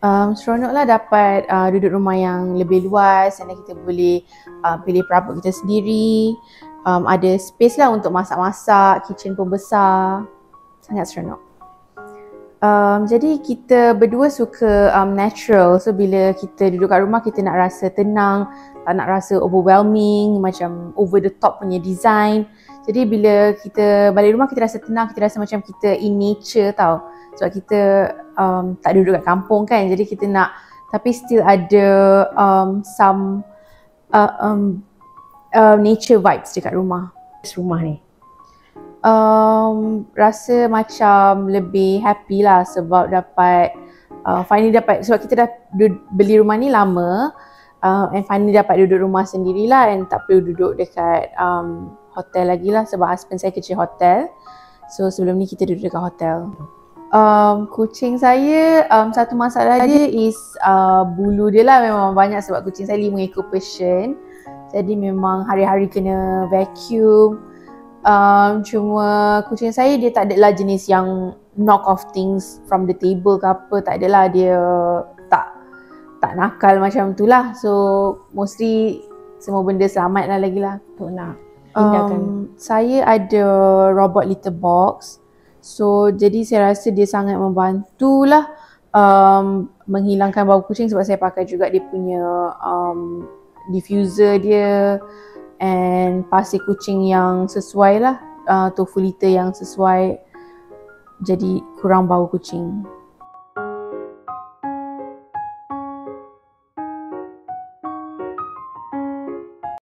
Seronok lah dapat duduk rumah yang lebih luas dan kita boleh pilih perabot kita sendiri. Ada space lah untuk masak-masak, kitchen pun besar. Sangat seronok. Jadi kita berdua suka natural. So bila kita duduk kat rumah, kita nak rasa tenang, tak nak rasa overwhelming, macam over the top punya design. Jadi bila kita balik rumah, kita rasa tenang, kita rasa macam kita in nature tau. Sebab kita tak duduk kat kampung kan, jadi kita nak, tapi still ada some nature vibes dekat rumah. Rumah ni Rasa macam lebih happy lah sebab dapat finally dapat, sebab kita dah beli rumah ni lama, and finally dapat duduk rumah sendirilah and tak perlu duduk dekat hotel lagi lah sebab husband saya kerja hotel. So sebelum ni kita duduk dekat hotel. Kucing saya, satu masalah dia is bulu dia lah memang banyak sebab kucing saya 5 ekor Persian. Jadi memang hari-hari kena vacuum. Cuma kucing saya dia tak adalah jenis yang knock off things from the table ke apa, tak adalah, dia tak nakal macam tu lah. So mostly semua benda selamat lah lagi lah. untuk nak pindahkan. Saya ada robot litter box. So jadi saya rasa dia sangat membantulah menghilangkan bau kucing sebab saya pakai juga dia punya diffuser dia and pasir kucing yang sesuai lah, tofu litter yang sesuai, jadi kurang bau kucing.